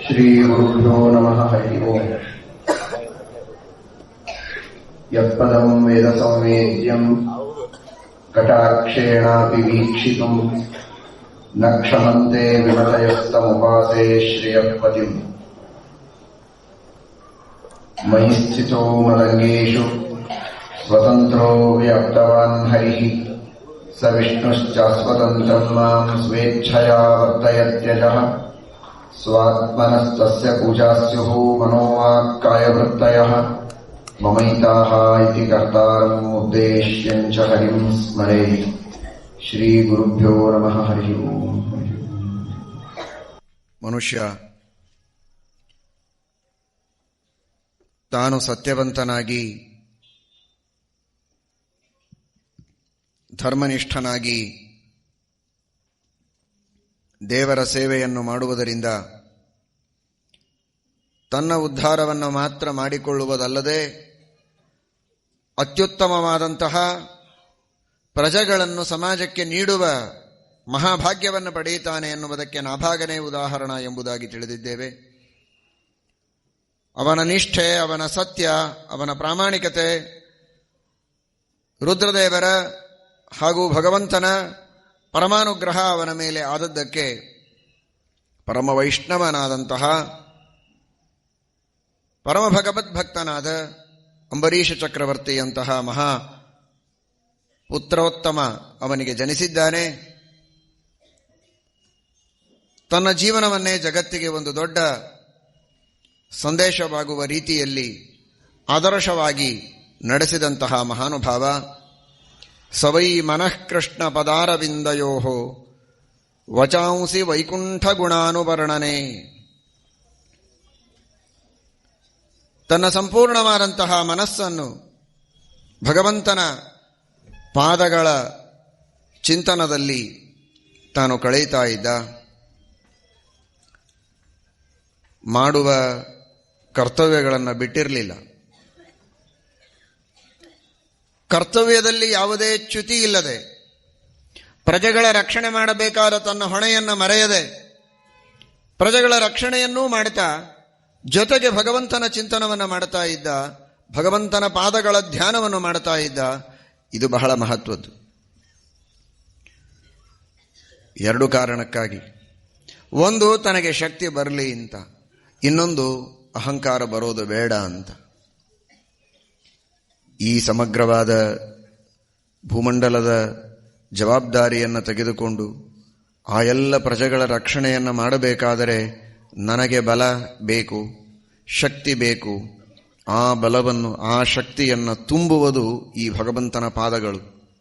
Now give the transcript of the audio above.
ಶ್ರೀ ಗುರುಭ್ಯೋ ನಮಃ. ಹರಿ ಓಂ. ಯತ್ಪದಂ ವೇದ ಸಂವೇದ್ಯಂ ಕಟಾಕ್ಷೇಣಾಪಿ ವೀಕ್ಷಿತುಂ ನ ಕ್ಷಮಂತೆ ವಿಮತಯಸ್ತಮುಪಾಸೇ ಶ್ರೇಯಃಪತಿಂ. ಮಯಿ ಸ್ಥಿತೋ ಮದಂಗೇಷು ಸ್ವತಂತ್ರೋ ವ್ಯಾಪ್ತವಾನ್ ಹರಿಃ ಸ ವಿಷ್ಣುಶ್ಚ ಸ್ವತಂತ್ರಂ ಮಾಂ ಸ್ವೇಚ್ಛಯಾ ವರ್ತಯತ್ಯಜಃ. ಸ್ವಾತ್ಮನಸ್ತಸ್ಯ ಪೂಜಾ ಸ್ಯುಃ ಮನೋವಾಕ್ಕಾಯವೃತ್ತಯಃ. ಮಮೈತಾಃ ಇತಿ ಕರ್ತಾರಂ ಉದ್ದೇಶ್ಯಂ ಚ ಹರಿಂ ಸ್ಮರೇತ್. ಶ್ರೀ ಗುರುಭ್ಯೋ ನಮಃ. ಹರಿ ಓಂ. ಮನುಷ್ಯ ತಾನು ಸತ್ಯವಂತನಾಗಿ ಧರ್ಮನಿಷ್ಠನಾಗಿ ದೇವರ ಸೇವೆಯನ್ನು ಮಾಡುವುದರಿಂದ ತನ್ನ ಉದ್ಧಾರವನ್ನು ಮಾತ್ರ ಮಾಡಿಕೊಳ್ಳುವುದಲ್ಲದೆ ಅತ್ಯುತ್ತಮವಾದಂತಹ ಪ್ರಜೆಗಳನ್ನು ಸಮಾಜಕ್ಕೆ ನೀಡುವ ಮಹಾಭಾಗ್ಯವನ್ನು ಪಡೆಯುತ್ತಾನೆ ಎನ್ನುವುದಕ್ಕೆ ನಾಭಾಗನೇ ಉದಾಹರಣ ಎಂಬುದಾಗಿ ತಿಳಿದಿದ್ದೇವೆ. ಅವನ ನಿಷ್ಠೆ, ಅವನ ಸತ್ಯ, ಅವನ ಪ್ರಾಮಾಣಿಕತೆ, ರುದ್ರದೇವರ ಹಾಗೂ ಭಗವಂತನ ಪರಮಾನುಗ್ರಹ ಅವನ ಮೇಲೆ ಆದದ್ದಕ್ಕೆ ಪರಮ ವೈಷ್ಣವನಾದಂತಹ ಪರಮ ಭಗವದ್ಭಕ್ತನಾದ ಅಂಬರೀಷ ಚಕ್ರವರ್ತಿಯಂತಹ ಮಹಾ ಪುತ್ರೋತ್ತಮ ಅವನಿಗೆ ಜನಿಸಿದ್ದಾನೆ. ತನ್ನ ಜೀವನವನ್ನೇ ಜಗತ್ತಿಗೆ ಒಂದು ದೊಡ್ಡ ಸಂದೇಶವಾಗುವ ರೀತಿಯಲ್ಲಿ ಆದರ್ಶವಾಗಿ ನಡೆಸಿದಂತಹ ಮಹಾನುಭಾವ. ಸವೈ ಮನಃಕೃಷ್ಣ ಪದಾರವಿಂದಯೋ ವಚಾಂಸಿ ವೈಕುಂಠ ಗುಣಾನುವರ್ಣನೆ. ತನ್ನ ಸಂಪೂರ್ಣವಾದಂತಹ ಮನಸ್ಸನ್ನು ಭಗವಂತನ ಪಾದಗಳ ಚಿಂತನದಲ್ಲಿ ತಾನು ಕಳೆಯುತ್ತಾ ಇದ್ದ. ಮಾಡುವ ಕರ್ತವ್ಯಗಳನ್ನು ಬಿಟ್ಟಿರಲಿಲ್ಲ. ಕರ್ತವ್ಯದಲ್ಲಿ ಯಾವುದೇ ಚ್ಯುತಿ ಇಲ್ಲದೆ, ಪ್ರಜೆಗಳ ರಕ್ಷಣೆ ಮಾಡಬೇಕಾದ ತನ್ನ ಹೊಣೆಯನ್ನು ಮರೆಯದೆ ಪ್ರಜೆಗಳ ರಕ್ಷಣೆಯನ್ನೂ ಮಾಡ್ತಾ ಜೊತೆಗೆ ಭಗವಂತನ ಚಿಂತನವನ್ನು ಮಾಡ್ತಾ ಇದ್ದ, ಭಗವಂತನ ಪಾದಗಳ ಧ್ಯಾನವನ್ನು ಮಾಡ್ತಾ ಇದ್ದ. ಇದು ಬಹಳ ಮಹತ್ವದ್ದು. ಎರಡು ಕಾರಣಕ್ಕಾಗಿ. ಒಂದು, ತನಗೆ ಶಕ್ತಿ ಬರಲಿ ಅಂತ. ಇನ್ನೊಂದು, ಅಹಂಕಾರ ಬರೋದು ಬೇಡ ಅಂತ. ಈ ಸಮಗ್ರವಾದ ಭೂಮಂಡಲದ ಜವಾಬ್ದಾರಿಯನ್ನು ತೆಗೆದುಕೊಂಡು ಆ ಎಲ್ಲ ಪ್ರಜೆಗಳ ರಕ್ಷಣೆಯನ್ನು ಮಾಡಬೇಕಾದರೆ ನನಗೆ ಬಲ ಬೇಕು, ಶಕ್ತಿ ಬೇಕು. ಆ ಬಲವನ್ನು, ಆ ಶಕ್ತಿಯನ್ನು ತುಂಬುವುದು ಈ ಭಗವಂತನ ಪಾದಗಳು.